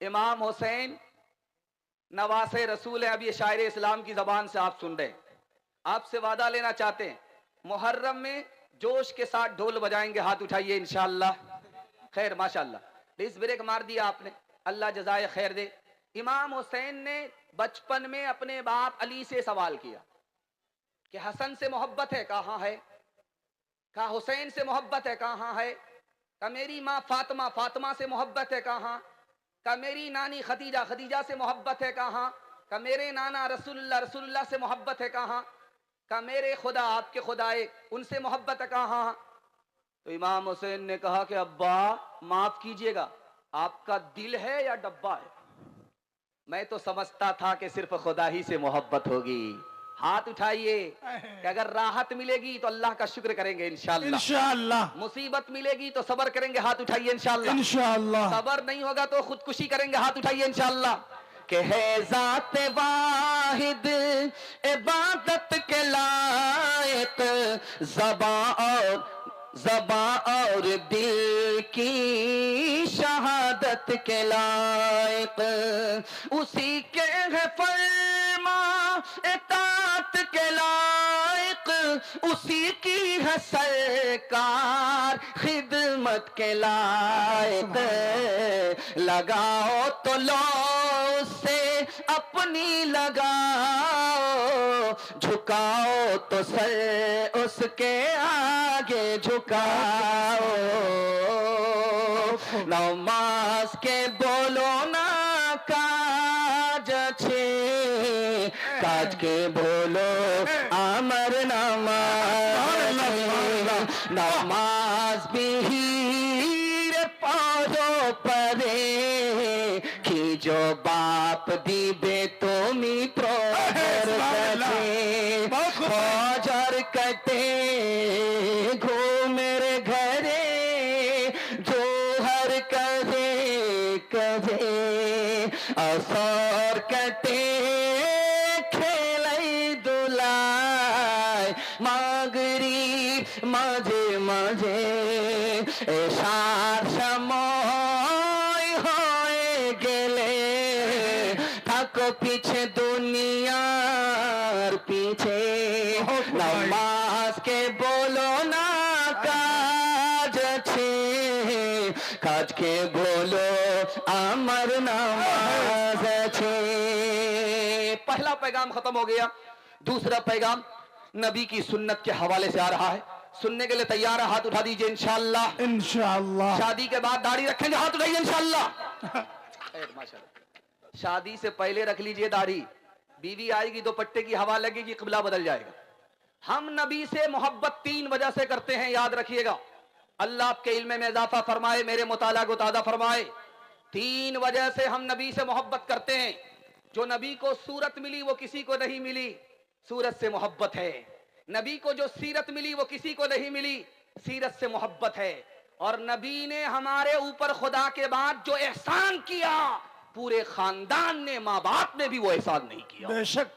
इमाम हुसैन नवासे रसूल है। अब ये शायर इस्लाम की जबान से आप सुन रहे हैं। आपसे वादा लेना चाहते हैं, मुहर्रम में जोश के साथ ढोल बजाएंगे, हाथ उठाइए इंशाअल्लाह। खैर माशाअल्लाह, डिस ब्रेक मार दिया आपने, अल्लाह जज़ाए खैर दे। इमाम हुसैन ने बचपन में अपने बाप अली से सवाल किया कि हसन से मोहब्बत है, कहाँ है? कहा हुसैन से मोहब्बत है, कहाँ है? कहा मेरी माँ फातिमा, फातिमा से मोहब्बत है, कहाँ? कहा मेरी नानी खदीजा, खदीजा से मोहब्बत है, कहाँ? कहा मेरे नाना रसूलुल्लाह, रसूलुल्लाह से मोहब्बत है, कहाँ? कहा मेरे खुदा, आपके खुदाए, उनसे मोहब्बत है, कहाँ? तो इमाम हुसैन ने कहा कि अब्बा माफ कीजिएगा, आपका दिल है या डब्बा है? मैं तो समझता था कि सिर्फ खुदा ही से मोहब्बत होगी। हाथ उठाइए कि अगर राहत मिलेगी तो अल्लाह का शुक्र करेंगे इंशाअल्लाह। इंशाअल्लाह। मुसीबत मिलेगी तो सबर करेंगे, हाथ उठाइए इंशाअल्लाह। इंशाअल्लाह। सबर नहीं होगा तो खुदकुशी करेंगे, हाथ उठाइए इंशाअल्लाह। के है जात वाहिद इबादत के लायक, ज़बां और दिल की शहादत के लायक, उसी के है फरमा इताअत के लायक, उसी की है सरकार खिदमत के लायक। लगाओ तो लो उससे अपनी लगाओ, झुकाओ तो सर उसके आगे झुकाओ। नमाज के बोलो ना काज छे, काज के बोलो अमर नमाज। नमाज बिहीर पौधो परे, खीजो बाप दीबे तुमी प्रोजर कटे, प्रोजर कटे घूमेर घरे, जो हर कदे कदे असर कटे खेलाई दुलाय मागरी माझे माझे एशार समय होए गेले, थाको पीछे दुनियार पीछे। नमाज के बोलो ना काज छे, काज के बोलो अमर नमाज छे। पहला पैगाम खत्म हो गया। दूसरा पैगाम नबी की सुन्नत के हवाले से आ रहा है। सुनने के लिए तैयार है? हाथ उठा दीजिए इंशाअल्लाह। इंशाअल्लाह। शादी के बाद दाढ़ी रखेंगे, हाथ उठाइए इंशाअल्लाह। माशाअल्लाह। शादी से पहले रख लीजिए दाढ़ी, बीवी आएगी तो पट्टे की हवा लगेगी, क़िबला बदल जाएगा। हम नबी से मोहब्बत 3 वजह से करते हैं, याद रखिएगा। अल्लाह आपके इल्म में इजाफा फरमाए, मेरे मुताला को ताज़ा फरमाए। 3 वजह से हम नबी से मोहब्बत करते हैं। जो नबी को सूरत मिली वो किसी को नहीं मिली, सूरत से मोहब्बत है। नबी को जो सीरत मिली वो किसी को नहीं मिली, सीरत से मोहब्बत है। और नबी ने हमारे ऊपर खुदा के बाद जो एहसान किया, पूरे खानदान ने, माँ बाप ने भी वो एहसान नहीं किया। बेशक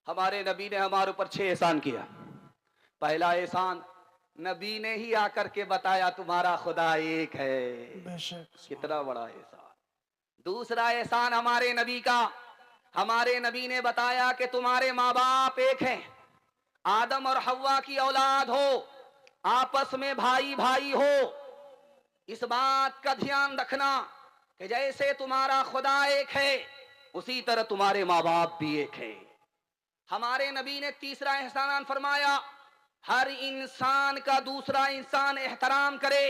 हमारे नबी ने हमारे ऊपर 6 एहसान किया। पहला एहसान नबी ने ही आकर के बताया तुम्हारा खुदा एक है। बेशक कितना बड़ा एहसान। दूसरा एहसान हमारे नबी का, हमारे नबी ने बताया कि तुम्हारे माँ बाप एक हैं, आदम और हव्वा की औलाद हो, आपस में भाई भाई हो। इस बात का ध्यान रखना कि जैसे तुम्हारा खुदा एक है उसी तरह तुम्हारे माँ बाप भी एक है। हमारे नबी ने तीसरा एहसान फरमाया, हर इंसान का दूसरा इंसान एहतराम करे।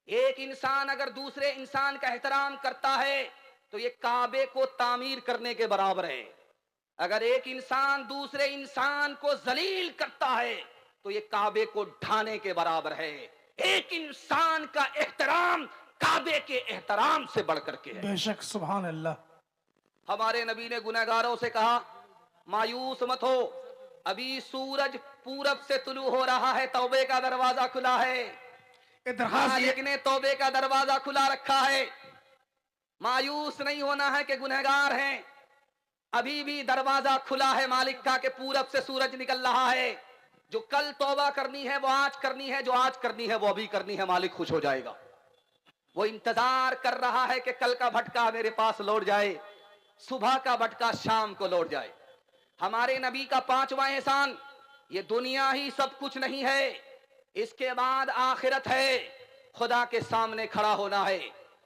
एक इंसान अगर दूसरे इंसान का एहतराम करता है तो ये काबे को तामीर करने के बराबर है। अगर एक इंसान दूसरे इंसान को जलील करता है तो ये काबे को ढाने के बराबर है। एक इंसान का एहतराम काबे के एहतराम से बढ़कर के है। बेशक सुभान अल्लाह। हमारे नबी ने गुनहगारों से कहा, मायूस मत हो, अभी सूरज पूरब से तुलू हो रहा है, तौबे का दरवाजा खुला है। मालिक ने तौबे का दरवाजा खुला रखा है। मायूस नहीं होना है कि गुनहगार हैं, अभी भी दरवाजा खुला है मालिक का कि पूरब से सूरज निकल रहा है। जो कल तौबा करनी है वो आज करनी है, जो आज करनी है वो अभी करनी है, मालिक खुश हो जाएगा। वो इंतजार कर रहा है कि कल का भटका मेरे पास लौट जाए, सुबह का भटका शाम को लौट जाए। हमारे नबी का पांचवा एहसान, ये दुनिया ही सब कुछ नहीं है, इसके बाद आखिरत है, खुदा के सामने खड़ा होना है।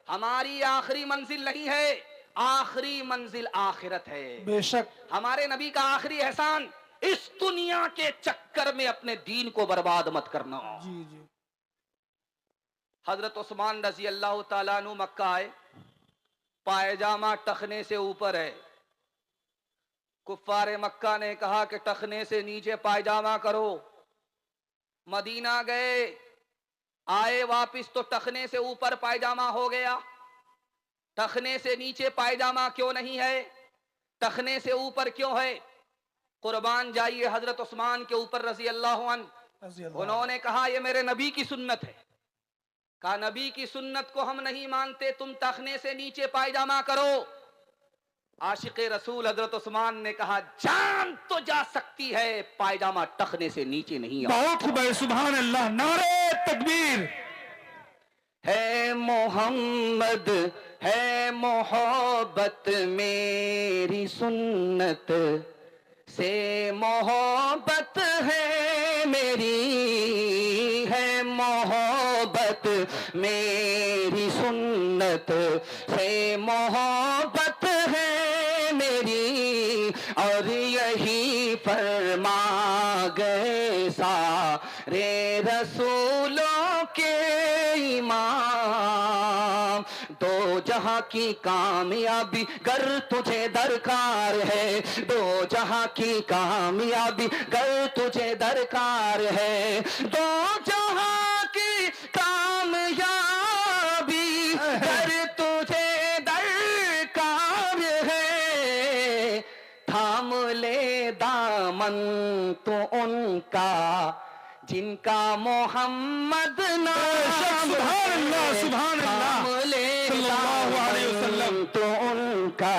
हमारी आखिरी मंजिल नहीं है, आखिरी मंजिल आखिरत है। बेशक। हमारे नबी का आखिरी एहसान, इस दुनिया के चक्कर में अपने दीन को बर्बाद मत करना। जी जी। हजरत उस्मान रजी अल्लाह ताला अन्हु मक्का आए, पायजामा टखने से ऊपर है। कुफ्फारे मक्का ने कहा कि टखने से नीचे पायजामा करो। मदीना गए, आए वापिस तो टखने से ऊपर पायजामा हो गया। टखने से नीचे पायजामा क्यों नहीं है, टखने से ऊपर क्यों है? कुर्बान जाइए हजरत उस्मान के ऊपर रजी अल्लाह अन्हु। उन्होंने कहा ये मेरे नबी की सुन्नत है। कहा नबी की सुन्नत को हम नहीं मानते, तुम टखने से नीचे पायजामा करो। आशिक़े रसूल हजरत उस्मान ने कहा जान तो जा सकती है, पायजामा टखने से नीचे नहीं आ। बहुत खूब, सुभान अल्लाह, नारे तकबीर। है मोहम्मद है मोहब्बत मेरी सुन्नत से, मोहब्बत है मेरी, है मोहब्बत मेरी सुन्नत से, मोहब्बत है मेरी। और यही फरमा गए सारे रसूलों के इमाम, दो जहां की कामयाबी गर तुझे दरकार है, दो जहां की कामयाबी गर तुझे दरकार है, दो जहां की कामयाबी गर तुझे दरकार है। थाम ले दामन तो उनका जिनका मोहम्मद नाम है, सुभान अल्लाह, सल्लल्लाहु अलैहि वसल्लम तो उनका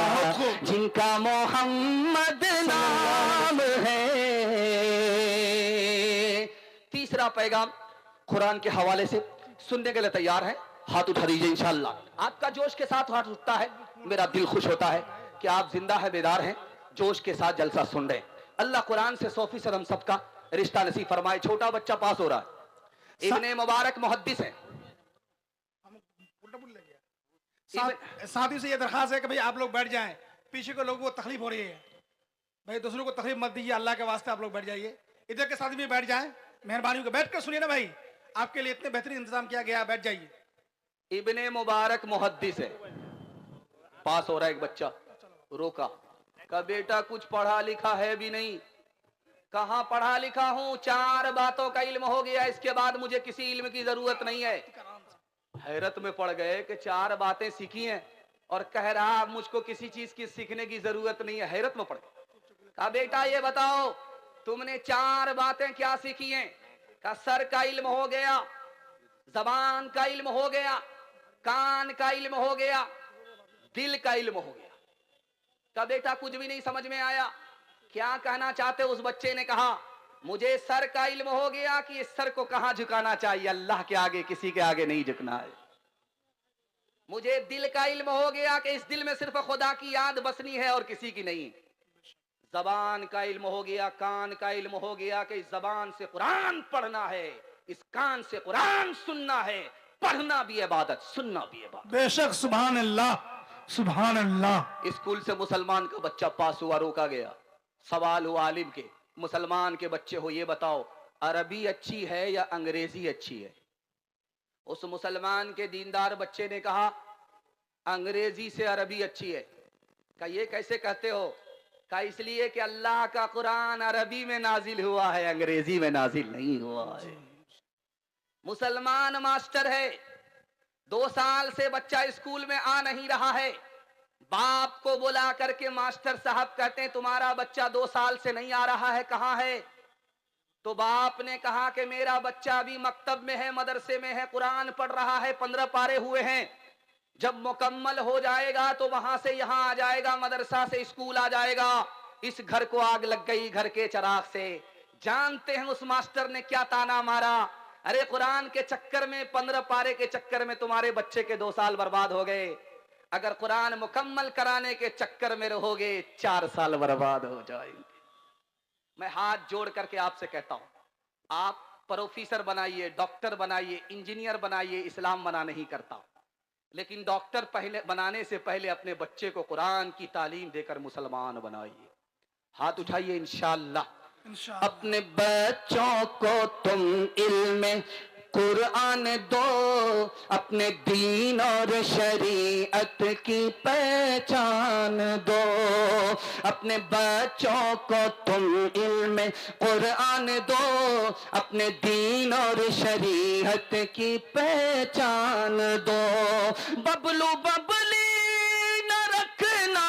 जिनका मोहम्मद नाम है। तीसरा पैगाम कुरान के हवाले से सुनने के लिए तैयार है? हाथ उठा दीजिए इंशाअल्लाह। आपका जोश के साथ हाथ उठता है, मेरा दिल खुश होता है कि आप जिंदा है, बेदार हैं, जोश के साथ जलसा सुन रहे हैं। अल्लाह कुरान से 100% हम सबका रिश्ता नसीब फरमाए। छोटा बच्चा पास हो रहा है, इब्ने मुबारक मुहद्दिस है। साथी से ये दरखास्त है कि भाई आप लोग बैठ जाएं, पीछे के लोगों को तकलीफ हो रही है, भाई दूसरों को तकलीफ मत दीजिए, अल्लाह के वास्ते आप लोग बैठ जाइए। इधर के साथ भी बैठ जाएं, मेहरबानी को बैठ कर सुनिए ना भाई, आपके लिए इतने बेहतरीन इंतजाम किया गया, बैठ जाइए। इब्ने मुबारक मुहद्दिस है, पास हो रहा है एक बच्चा, रोका, का बेटा कुछ पढ़ा लिखा है भी नहीं। कहां पढ़ा लिखा हूं, 4 बातों का इल्म हो गया, इसके बाद मुझे किसी इल्म की जरूरत नहीं है। हैरत में पड़ गए कि 4 बातें सीखी हैं और कह रहा मुझको किसी चीज की सीखने की जरूरत नहीं है। हैरत में पड़ गए। कहा बेटा ये बताओ तुमने 4 बातें क्या सीखी हैं? का सर का इल्म हो गया, जबान का इल्म हो गया, कान का इल्म हो गया, दिल का इल्म हो गया। का बेटा कुछ भी नहीं समझ में आया, क्या कहना चाहते? उस बच्चे ने कहा मुझे सर का इल्म हो गया कि इस सर को कहां झुकाना चाहिए, अल्लाह के आगे, किसी के आगे नहीं झुकना है। मुझे दिल का इल्म हो गया कि इस दिल में सिर्फ खुदा की याद बसनी है और किसी की नहीं। जबान का इल्म हो गया, कान का इल्म हो गया कि इस जबान से कुरान पढ़ना है, इस कान से कुरान सुनना है। पढ़ना भी इबादत, सुनना भी इबादत। बेशक, सुभान अल्लाह, सुभान अल्लाह। स्कूल से मुसलमान का बच्चा पास हुआ, रोका गया। सवाल हुआ आलिम के, मुसलमान के बच्चे हो, ये बताओ अरबी अच्छी है या अंग्रेजी अच्छी है? उस मुसलमान के दीनदार बच्चे ने कहा अंग्रेजी से अरबी अच्छी है। का ये कैसे कहते हो? का इसलिए कि अल्लाह का कुरान अरबी में नाजिल हुआ है, अंग्रेजी में नाजिल नहीं हुआ है। मुसलमान मास्टर है, 2 साल से बच्चा स्कूल में आ नहीं रहा है। बाप को बुला करके मास्टर साहब कहते हैं तुम्हारा बच्चा 2 साल से नहीं आ रहा है, कहां है? तो बाप ने कहा कि मेरा बच्चा भी मकतब में है, मदरसे में है, कुरान पढ़ रहा है, 15 पारे हुए हैं। जब मुकम्मल हो जाएगा तो वहां से यहां आ जाएगा, मदरसा से स्कूल आ जाएगा। इस घर को आग लग गई घर के चिराग से। जानते हैं उस मास्टर ने क्या ताना मारा? अरे कुरान के चक्कर में 15 पारे के चक्कर में तुम्हारे बच्चे के 2 साल बर्बाद हो गए। अगर कुरान मुकम्मल कराने के चक्कर में रहोगे 4 साल बर्बाद हो जाएंगे। मैं हाथ जोड़ करके आपसे कहता हूं, आप प्रोफेसर बनाइए, डॉक्टर बनाइए, इंजीनियर बनाइए, इस्लाम मना नहीं करता, लेकिन डॉक्टर पहले बनाने से पहले अपने बच्चे को कुरान की तालीम देकर मुसलमान बनाइए। हाथ उठाइए इंशाअल्लाह। अपने बच्चों को तुम इल्म कुरान दो, अपने दीन और शरीयत की पहचान दो। अपने बच्चों को तुम इल्म कुरान दो, अपने दीन और शरीयत की पहचान दो। बबलू बबली न रखना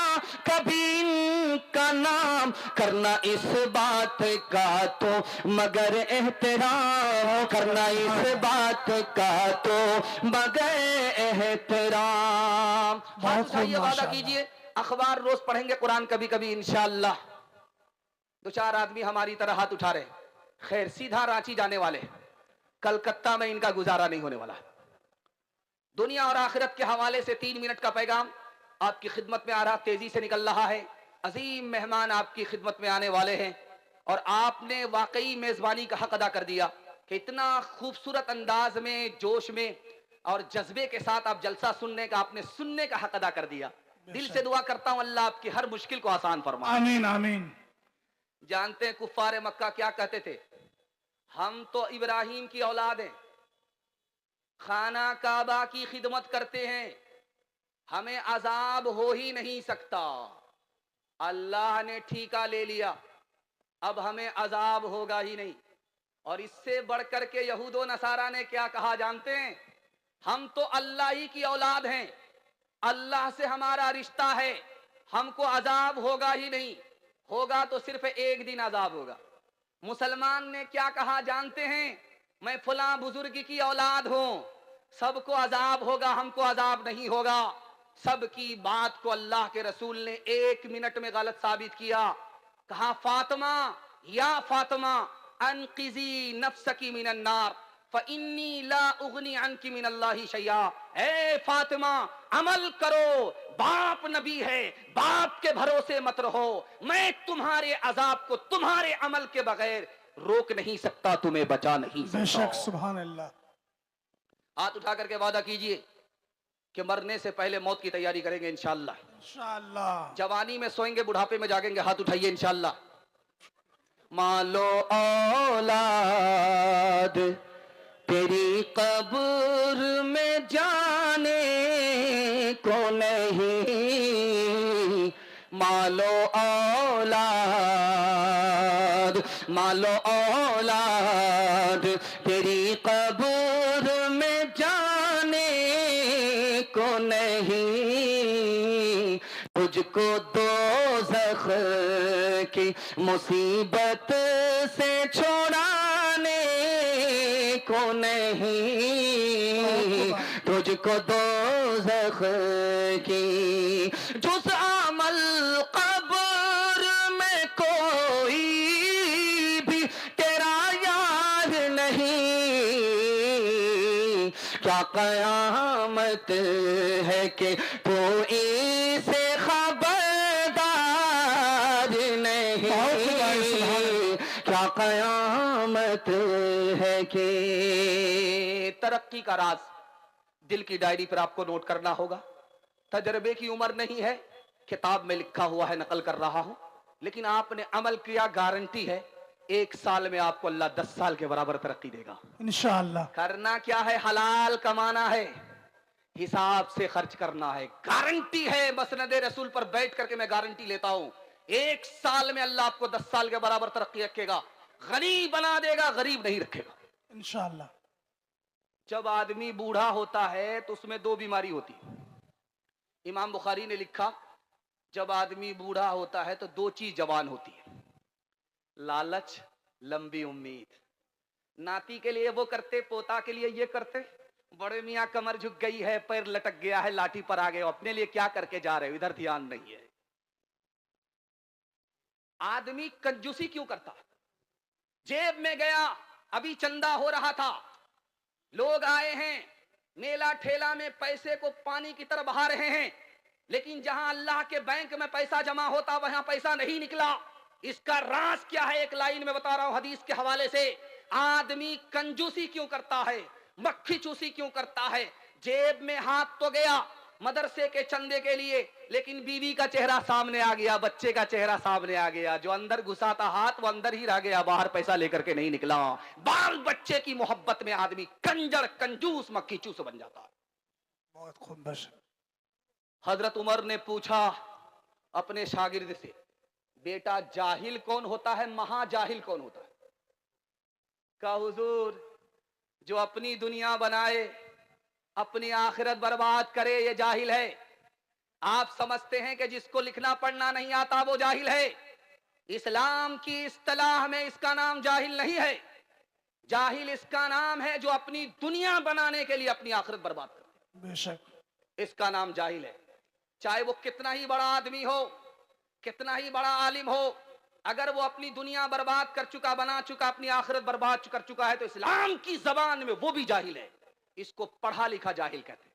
कभी इनका नाम, करना इस बात का तो मगर एहतराम, करना इस बात का तो मगर एहतराम। हाथ उठाइए, वादा कीजिए अखबार रोज पढ़ेंगे कुरान कभी कभी इंशाअल्लाह। 2-4 आदमी हमारी तरह हाथ उठा रहे, खैर सीधा रांची जाने वाले, कलकत्ता में इनका गुजारा नहीं होने वाला। दुनिया और आखिरत के हवाले से 3 मिनट का पैगाम आपकी खिदमत में आ रहा, तेजी से निकल रहा है। अजीम मेहमान आपकी खिदमत में आने वाले हैं और आपने वाकई मेजबानी का हक अदा कर दिया कि इतना खूबसूरत अंदाज में, जोश में और जज्बे के साथ आप जलसा सुनने का, आपने सुनने का हक अदा कर दिया। दिल से दुआ करता हूं अल्लाह आपकी हर मुश्किल को आसान फरमाए। आमीन आमीन। जानते हैं कुफ्फार मक्का क्या कहते थे? हम तो इब्राहिम की औलाद हैं, खाना काबा की खिदमत करते हैं, हमें अजाब हो ही नहीं सकता। अल्लाह ने ठीका ले लिया, अब हमें अजाब होगा ही नहीं। और इससे बढ़कर के यहूदो नसारा ने क्या कहा जानते हैं? हम तो अल्लाह ही की औलाद हैं, अल्लाह से हमारा रिश्ता है, हमको अजाब होगा ही नहीं, होगा तो सिर्फ एक दिन अजाब होगा। मुसलमान ने क्या कहा जानते हैं? मैं फलां बुजुर्ग की औलाद हूं, सबको अजाब होगा, हमको अजाब नहीं होगा। सबकी बात को अल्लाह के रसूल ने 1 मिनट में गलत साबित किया। कहा फातिमा या फातिमा अनकिजी नफ्सकी मिनन नार फइन्नी ला उगनी अनकी मिनल्लाहि शैया। ए फातिमा अमल करो, बाप नबी है, बाप के भरोसे मत रहो, मैं तुम्हारे अजाब को तुम्हारे अमल के बगैर रोक नहीं सकता, तुम्हें बचा नहीं सकता। बेशक, सुभान अल्लाह। हाथ उठा करके वादा कीजिए कि मरने से पहले मौत की तैयारी करेंगे इंशाअल्लाह। इंशाअल्लाह। जवानी में सोएंगे, बुढ़ापे में जागेंगे। हाथ उठाइए इंशाअल्लाह। मालो औलाद तेरी कब्र में जाने को नहीं, मालो औलाद, मालो औलाद तेरी कब्र में जाने को नहीं, तुझको दोज़ख की मुसीबत से छुड़ाने को नहीं, तुझको दोज़ख की जुज़ अमल कब्र में कोई भी तेरा यार नहीं। क्या कयामत है कि तू इसे खबरदार नहीं, क्या कयामत है कि। तरक्की का राज दिल की डायरी पर आपको नोट करना होगा। तजर्बे की उम्र नहीं है, किताब में लिखा हुआ है, नकल कर रहा हूं, लेकिन आपने अमल किया, गारंटी है 1 साल में आपको अल्लाह 10 साल के बराबर तरक्की देगा इंशाअल्लाह। करना क्या है? हलाल कमाना है, हिसाब से खर्च करना है। गारंटी है, मसनद रसूल पर बैठ करके मैं गारंटी लेता हूं, 1 साल में अल्लाह आपको 10 साल के बराबर तरक्की रखेगा, गनी बना देगा, गरीब नहीं रखेगा इंशाअल्लाह। जब आदमी बूढ़ा होता है तो उसमें 2 बीमारी होती है। इमाम बुखारी ने लिखा, जब आदमी बूढ़ा होता है तो 2 चीज जवान होती है, लालच, लंबी उम्मीद। नाती के लिए वो करते, पोता के लिए ये करते, बड़े मियाँ कमर झुक गई है, पैर लटक गया है, लाठी पर आ गए, अपने लिए क्या करके जा रहे हो, इधर ध्यान नहीं है। आदमी कंजूसी क्यों करता? जेब में गया, अभी चंदा हो रहा था, लोग आए हैं मेला ठेला में पैसे को पानी की तरह बहा रहे हैं, लेकिन जहां अल्लाह के बैंक में पैसा जमा होता वहां पैसा नहीं निकला। इसका राज क्या है? एक लाइन में बता रहा हूं हदीस के हवाले से। आदमी कंजूसी क्यों करता है, मक्खी चूसी क्यों करता है? जेब में हाथ तो गया मदरसे के चंदे के लिए, लेकिन बीवी का चेहरा सामने आ गया, बच्चे का चेहरा सामने आ गया। जो अंदर घुसा था हाथ वो अंदर ही रह गया, बाहर पैसा लेकर के नहीं निकला। बाल बच्चे की मोहब्बत में आदमी कंजर कंजूस मक्खी चूस बन जाता है। बहुत खूब। बस हजरत उमर ने पूछा अपने शागिर्द से, बेटा जाहिल कौन होता है, महाजाहिल कौन होता है? कहा हुजूर, जो अपनी दुनिया बनाए अपनी आखिरत बर्बाद करे ये जाहिल है। आप समझते हैं कि जिसको लिखना पढ़ना नहीं आता वो जाहिल है। इस्लाम की इस्तिलाह में इसका नाम जाहिल नहीं है। जाहिल इसका नाम है जो अपनी दुनिया बनाने के लिए अपनी आखिरत बर्बाद करते। बेशक इसका नाम जाहिल है। चाहे वो कितना ही बड़ा आदमी हो, कितना ही बड़ा आलिम हो, अगर वो अपनी दुनिया बर्बाद कर चुका, बना चुका, अपनी आखिरत बर्बाद कर चुका है, तो इस्लाम की जबान में वो भी जाहिल है। इसको पढ़ा लिखा जाहिल कहते हैं।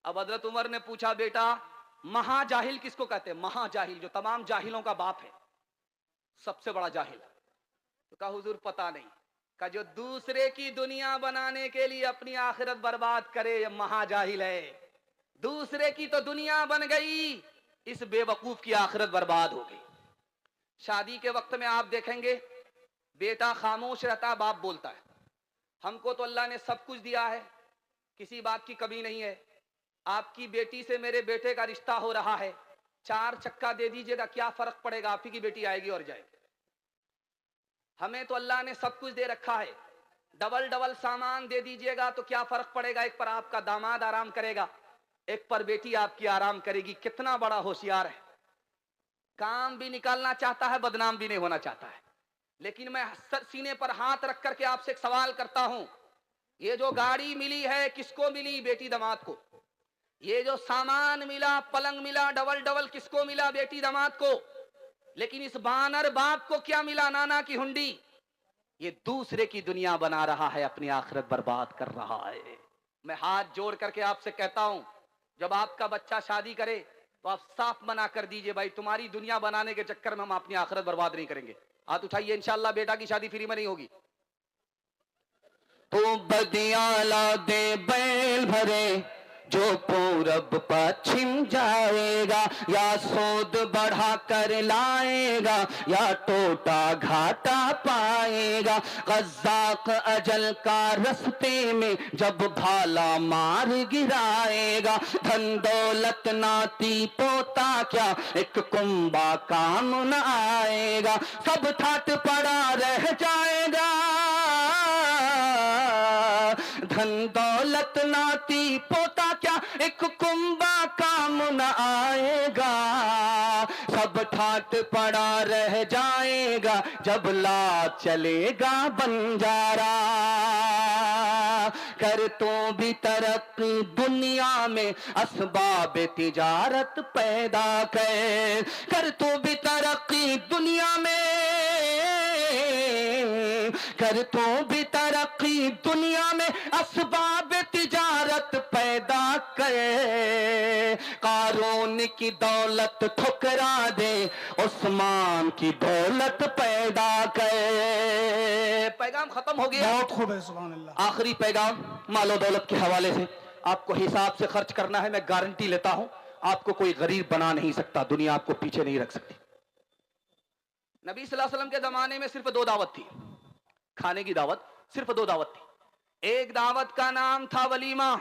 अब हजरत उमर ने पूछा, बेटा महाजाहिल किसको कहते हैं? महाजाहिल जो तमाम जाहिलों का बाप है, सबसे बड़ा जाहिल। तो कहा हुजूर पता नहीं। कहा जो दूसरे की दुनिया बनाने के लिए अपनी आखिरत बर्बाद करे ये महाजाहिल है। दूसरे की तो दुनिया बन गई, इस बेवकूफ की आखिरत बर्बाद हो गई। शादी के वक्त में आप देखेंगे बेटा खामोश रहता, बाप बोलता है, हमको तो अल्लाह ने सब कुछ दिया है, किसी बात की कमी नहीं है। आपकी बेटी से मेरे बेटे का रिश्ता हो रहा है, 4 चक्का दे दीजिएगा, क्या फर्क पड़ेगा, आप ही की बेटी आएगी और जाएगी। हमें तो अल्लाह ने सब कुछ दे रखा है, डबल डबल सामान दे दीजिएगा तो क्या फर्क पड़ेगा, एक पर आपका दामाद आराम करेगा, एक पर बेटी आपकी आराम करेगी। कितना बड़ा होशियार है, काम भी निकालना चाहता है, बदनाम भी नहीं होना चाहता है। लेकिन मैं सीने पर हाथ रख करके आपसे एक सवाल करता हूं, ये जो गाड़ी मिली है किसको मिली? बेटी दामाद को। ये जो सामान मिला, पलंग मिला डबल डबल, किसको मिला? बेटी दामाद को। लेकिन इस बानर बाप को क्या मिला? नाना की हुंडी। ये दूसरे की दुनिया बना रहा है, अपनी आखिरत बर्बाद कर रहा है। मैं हाथ जोड़ करके आपसे कहता हूं, जब आपका बच्चा शादी करे तो आप साफ मना कर दीजिए, भाई तुम्हारी दुनिया बनाने के चक्कर में हम अपनी आखिरत बर्बाद नहीं करेंगे। हाथ उठाइए, इंशाअल्लाह बेटा की शादी फ्री में नहीं होगी। तो बदियाला दे बैल भरे जो पूरब पश्चिम जाएगा, या सोद बढ़ा कर लाएगा या टोटा घाटा पाएगा। कज़्ज़ाक़ अजल का रस्ते में जब भाला मार गिराएगा, धन दौलत नाती पोता क्या एक कुंबा काम न आएगा। सब ठाट पड़ा रह जाएगा, धन दौलत नाती पोता क्या एक कुंबा काम न आएगा। सब ठाट पड़ा रह जाएगा जब ला चलेगा बंजारा। कर तो भी तरक्की दुनिया में असबाब तिजारत पैदा कर तो भी तरक्की दुनिया में, कर तो भी तरक्की दुनिया में असबाब तिजारत पैदा करे। कारून की दौलत ठुकरा दे, उस्मान की दौलत पैदा करे। पैगाम खत्म हो गया। बहुत खूब है, सुभान अल्लाह। आखिरी पैगाम मालो दौलत के हवाले से, आपको हिसाब से खर्च करना है। मैं गारंटी लेता हूं आपको कोई गरीब बना नहीं सकता, दुनिया आपको पीछे नहीं रख सकती। नबी सल्लल्लाहु अलैहि वसल्लम के जमाने में सिर्फ 2 दावत थी, खाने की दावत, सिर्फ 2 दावत थी। एक दावत का नाम था वलीमा,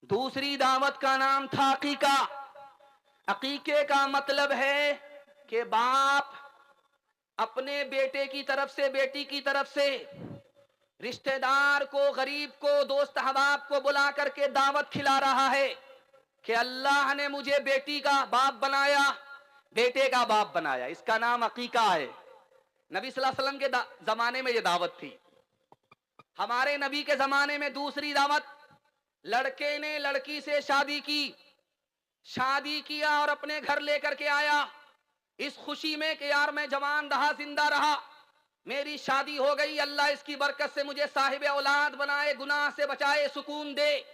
दूसरी दावत का नाम था अकीका। अकीके का मतलब है कि बाप अपने बेटे की तरफ से, बेटी की तरफ से रिश्तेदार को, गरीब को, दोस्त अहबाब को बुला करके दावत खिला रहा है कि अल्लाह ने मुझे बेटी का बाप बनाया, बेटे का बाप बनाया। इसका नाम अकीका है। नबी सल्लल्लाहु अलैहि वसल्लम के जमाने में यह दावत थी। हमारे नबी के जमाने में दूसरी दावत, लड़के ने लड़की से शादी की, शादी किया और अपने घर लेकर के आया, इस खुशी में कि यार मैं जवान रहा, जिंदा रहा, मेरी शादी हो गई, अल्लाह इसकी बरकत से मुझे साहिब औलाद बनाए, गुनाह से बचाए, सुकून दे।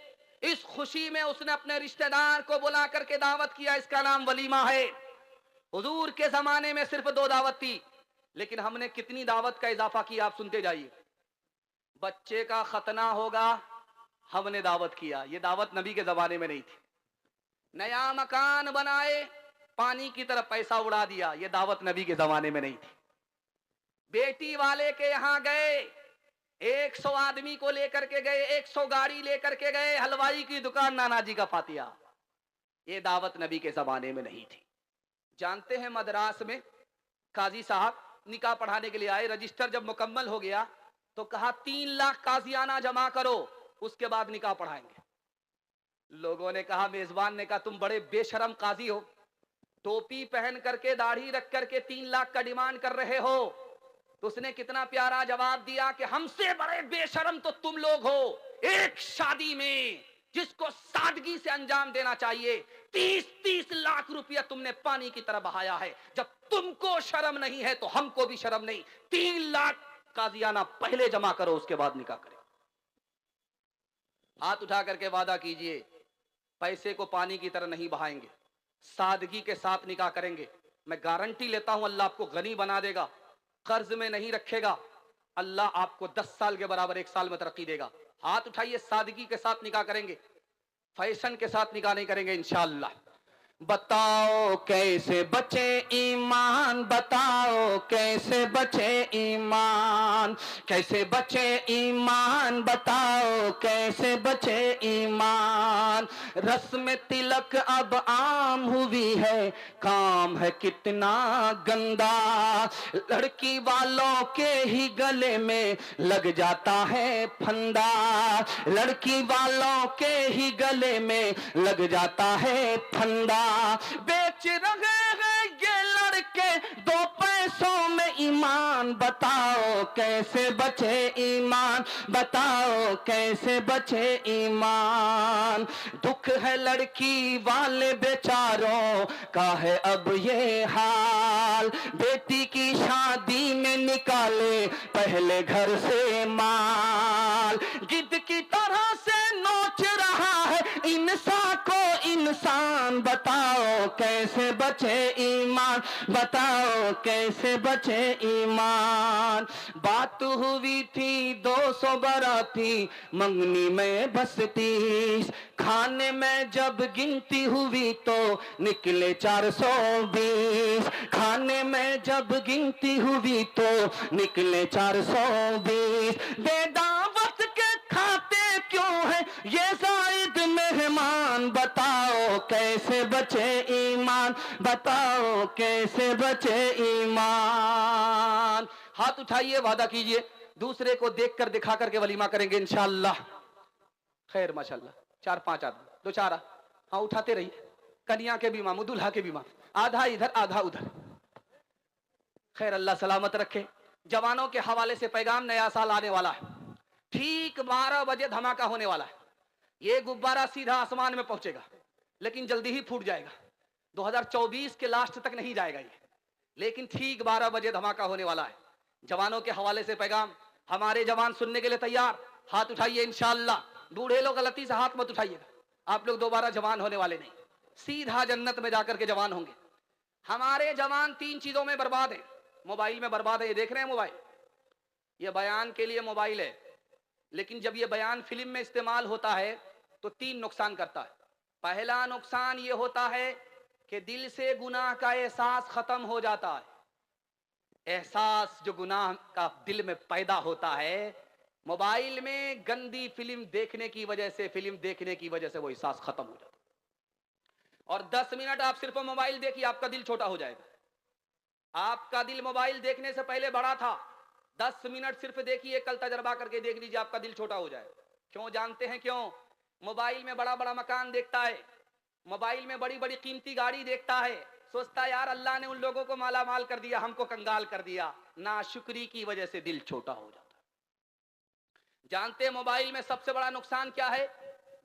इस खुशी में उसने अपने रिश्तेदार को बुला करके दावत किया, इसका नाम वलीमा है। हुजूर के जमाने में सिर्फ 2 दावत थी, लेकिन हमने कितनी दावत का इजाफा किया, आप सुनते जाइए। बच्चे का खतना होगा, हमने दावत किया, ये दावत नबी के जमाने में नहीं थी। नया मकान बनाए, पानी की तरफ पैसा उड़ा दिया, ये दावत नबी के जमाने में नहीं थी। बेटी वाले के यहां गए, 100 आदमी को लेकर के गए, 100 गाड़ी लेकर के गए, हलवाई की दुकान, नाना जी का फातिया, ये दावत नबी के जमाने में नहीं थी। जानते हैं मद्रास में काजी साहब निकाह पढ़ाने के लिए आए, रजिस्टर जब मुकम्मल हो गया तो कहा 3 लाख काजियाना जमा करो, उसके बाद निकाह पढ़ाएंगे। लोगों ने कहा, मेजबान ने कहा, तुम बड़े बेशरम काजी हो, टोपी पहन करके दाढ़ी रख करके 3 लाख का डिमांड कर रहे हो। तो उसने कितना प्यारा जवाब दिया कि हमसे बड़े बेशरम तो तुम लोग हो। एक शादी में जिसको सादगी से अंजाम देना चाहिए, 30-30 लाख रुपया तुमने पानी की तरह बहाया है। जब तुमको शर्म नहीं है तो हमको भी शर्म नहीं। 3 लाख काजियाना पहले जमा करो, उसके बाद निकाह करें। हाथ उठा करके वादा कीजिए, पैसे को पानी की तरह नहीं बहाएंगे, सादगी के साथ निकाह करेंगे। मैं गारंटी लेता हूं, अल्लाह आपको गनी बना देगा, कर्ज में नहीं रखेगा। अल्लाह आपको 10 साल के बराबर 1 साल में तरक्की देगा। हाथ उठाइए, सादगी के साथ निकाह करेंगे, फैशन के साथ निकाह नहीं करेंगे इंशाअल्लाह। बताओ कैसे बचे ईमान, बताओ कैसे बचे ईमान, कैसे बचे ईमान, बताओ कैसे बचे ईमान। रस्म तिलक अब आम हुई है, काम है कितना गंदा। लड़की वालों के ही गले में लग जाता है फंदा, लड़की वालों के ही गले में लग जाता है फंदा। बेच रहे हैं ये लड़के 2 पैसों में ईमान, बताओ कैसे बचे ईमान, बताओ कैसे बचे ईमान। दुख है लड़की वाले बेचारों का है अब ये हाल, बेटी की शादी में निकाले पहले घर से माल। गिद्ध की तरह से नोच रहा है इंसान को इंसान, बताओ कैसे बचे ईमान, बताओ कैसे बचे ईमान। बात हुई थी 200 बाराती, मंगनी में बस 30, खाने में जब गिनती हुई तो निकले 420, खाने में जब गिनती हुई तो निकले 420। बेदावत के खाते क्यों है ये जायद मेहमान, बताओ कैसे बचे ईमान, बताओ कैसे बचे ईमान। हाथ उठाइए, वादा कीजिए, दूसरे को देखकर दिखा करके वलीमा करेंगे इंशाअल्लाह। खैर माशाअल्लाह, 4-5 आदमी, 2-4, हाँ उठाते रहिए। कन्या के भी मामू, दुल्हा के भी मामू, आधा इधर आधा उधर। खैर अल्लाह सलामत रखे। जवानों के हवाले से पैगाम, नया साल आने वाला है, ठीक 12 बजे धमाका होने वाला है। ये गुब्बारा सीधा आसमान में पहुंचेगा, लेकिन जल्दी ही फूट जाएगा। 2024 के लास्ट तक नहीं जाएगा ये, लेकिन ठीक 12 बजे धमाका होने वाला है। जवानों के हवाले से पैगाम, हमारे जवान सुनने के लिए तैयार? हाथ उठाइए इंशाअल्लाह। बूढ़े लोग गलती से हाथ मत उठाइएगा, आप लोग दोबारा जवान होने वाले नहीं, सीधा जन्नत में जाकर के जवान होंगे। हमारे जवान 3 चीजों में बर्बाद है। मोबाइल में बर्बाद है, ये देख रहे हैं मोबाइल, ये बयान के लिए मोबाइल है, लेकिन जब ये बयान फिल्म में इस्तेमाल होता है तो 3 नुकसान करता है। पहला नुकसान ये होता है कि दिल से गुनाह का एहसास खत्म हो जाता है। एहसास जो गुनाह का दिल में पैदा होता है, मोबाइल में गंदी फिल्म देखने की वजह से, फिल्म देखने की वजह से वो एहसास खत्म हो जाता है। और 10 मिनट आप सिर्फ मोबाइल देखिए, आपका दिल छोटा हो जाएगा। आपका दिल मोबाइल देखने से पहले बड़ा था, 10 मिनट सिर्फ देखिए, कल तजर्बा करके देख लीजिए, आपका दिल छोटा हो जाएगा। क्यों जानते हैं क्यों? मोबाइल में बड़ा बड़ा मकान देखता है, मोबाइल में बड़ी बड़ी कीमती गाड़ी देखता है, सोचता है यार अल्लाह ने उन लोगों को माला माल कर दिया, हमको कंगाल कर दिया। नाशुक्री की वजह से दिल छोटा हो जाता है। जानते हैं मोबाइल में सबसे बड़ा नुकसान क्या है?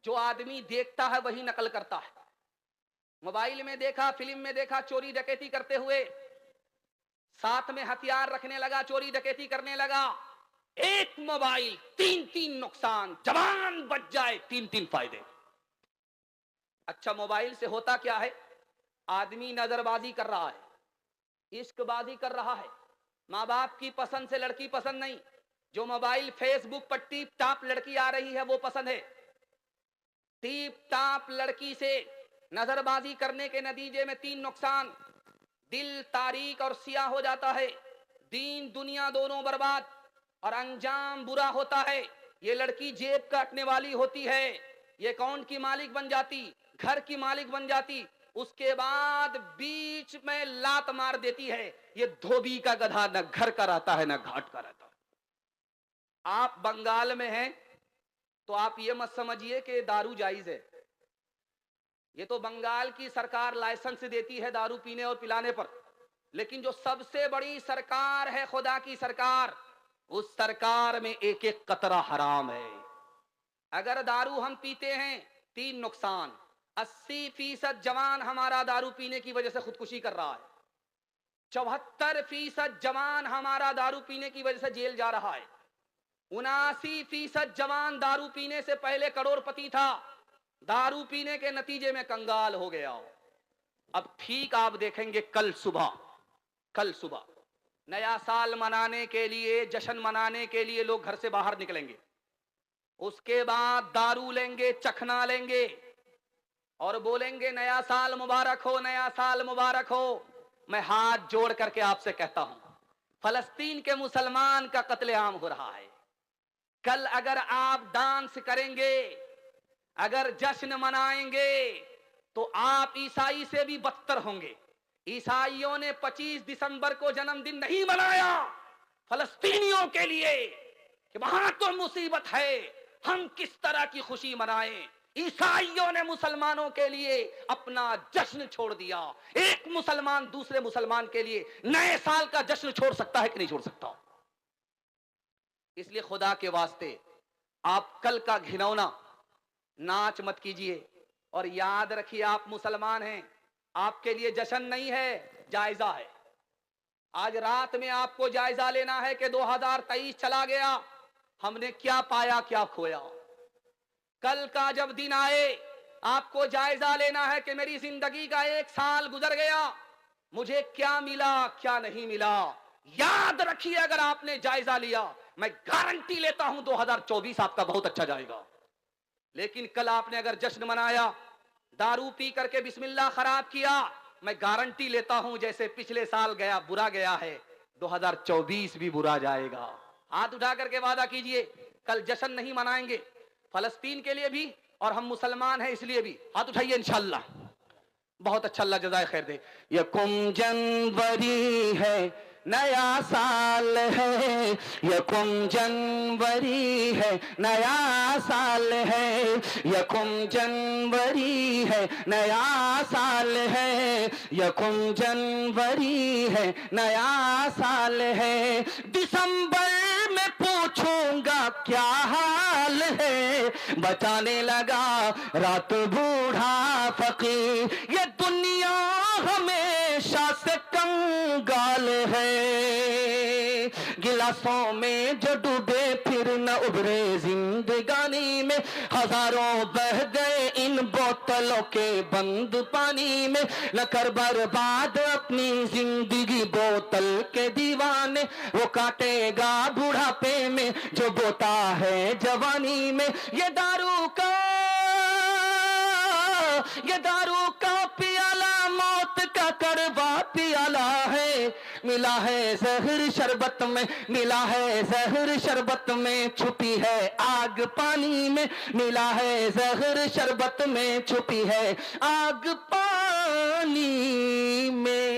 जो आदमी देखता है वही नकल करता है। मोबाइल में देखा, फिल्म में देखा चोरी डकैती करते हुए, साथ में हथियार रखने लगा, चोरी डकैती करने लगा। एक मोबाइल, तीन तीन नुकसान, जवान बच जाए, तीन तीन फायदे। अच्छा, मोबाइल से होता क्या है? आदमी नजरबाजी कर रहा है, इश्कबाजी कर रहा है, माँ बाप की पसंद से लड़की पसंद नहीं, जो मोबाइल फेसबुक पर टीप टाप लड़की आ रही है वो पसंद है। टीप टाप लड़की से नजरबाजी करने के नतीजे में तीन नुकसान, दिल तारीक और सिया हो जाता है, दीन दुनिया दोनों बर्बाद, और अंजाम बुरा होता है। ये लड़की जेब काटने वाली होती है, ये अकाउंट की मालिक बन जाती, घर की मालिक बन जाती, उसके बाद बीच में लात मार देती है। ये धोबी का गधा, न घर का रहता है न घाट का रहता है। आप बंगाल में हैं तो आप ये मत समझिए कि दारू जायज है। ये तो बंगाल की सरकार लाइसेंस देती है दारू पीने और पिलाने पर, लेकिन जो सबसे बड़ी सरकार है, खुदा की सरकार, उस सरकार में एक एक कतरा हराम है। अगर दारू हम पीते हैं, तीन नुकसान। 80% जवान हमारा दारू पीने की वजह से खुदकुशी कर रहा है। 74% जवान हमारा दारू पीने की वजह से जेल जा रहा है। 79% जवान दारू पीने से पहले करोड़पति था, दारू पीने के नतीजे में कंगाल हो गया। अब ठीक आप देखेंगे कल सुबह नया साल मनाने के लिए, जश्न मनाने के लिए लोग घर से बाहर निकलेंगे, उसके बाद दारू लेंगे, चखना लेंगे और बोलेंगे नया साल मुबारक हो, नया साल मुबारक हो। मैं हाथ जोड़ करके आपसे कहता हूं, फलस्तीन के मुसलमान का कत्लेआम हो रहा है। कल अगर आप डांस करेंगे, अगर जश्न मनाएंगे, तो आप ईसाई से भी बदतर होंगे। ईसाइयों ने 25 दिसंबर को जन्मदिन नहीं मनाया फलस्तीनियों के लिए कि वहां तो मुसीबत है, हम किस तरह की खुशी मनाएं। ईसाइयों ने मुसलमानों के लिए अपना जश्न छोड़ दिया। एक मुसलमान दूसरे मुसलमान के लिए नए साल का जश्न छोड़ सकता है कि नहीं छोड़ सकता? इसलिए खुदा के वास्ते आप कल का घिनौना नाच मत कीजिए, और याद रखिए आप मुसलमान हैं, आपके लिए जश्न नहीं है, जायजा है। आज रात में आपको जायजा लेना है कि 2023 चला गया, हमने क्या पाया क्या खोया। कल का जब दिन आए, आपको जायजा लेना है कि मेरी जिंदगी का एक साल गुजर गया, मुझे क्या मिला क्या नहीं मिला। याद रखिए, अगर आपने जायजा लिया, मैं गारंटी लेता हूं 2024 आपका बहुत अच्छा जाएगा। लेकिन कल आपने अगर जश्न मनाया, दारू पी करके बिस्मिल्लाह खराब किया, मैं गारंटी लेता हूं जैसे पिछले साल गया बुरा गया है, 2024 भी बुरा जाएगा। हाथ उठा करके वादा कीजिए, कल जश्न नहीं मनाएंगे, फलस्तीन के लिए भी और हम मुसलमान हैं इसलिए भी। हाथ उठाइए इंशाअल्लाह। बहुत अच्छा, अल्लाह जज़ाए खैर दे। यकुम जनवरी है, नया साल है, यकुम जनवरी है, नया साल है, यकुम जनवरी है, नया साल है, यकुम जनवरी है, नया साल है। दिसंबर में पूछूंगा क्या हाल है, बचाने लगा रात बूढ़ा फकीर, ये दुनिया हमेशा से कंगाल है। गिलासों में जो डूबे फिर न उभरे जिंदगानी में, हजारों बह गए इन बोतलों के बंद पानी में। न कर बर्बाद अपनी जिंदगी बोतल के दीवाने, वो काटेगा बुढ़ापे में जो बोता है जवानी में। ये दारू का पियाला मौत का कड़वा पियाला है, मिला है जहर शरबत में, मिला है जहर शरबत में, छुपी है आग पानी में, मिला है जहर शरबत में, छुपी है आग पानी में।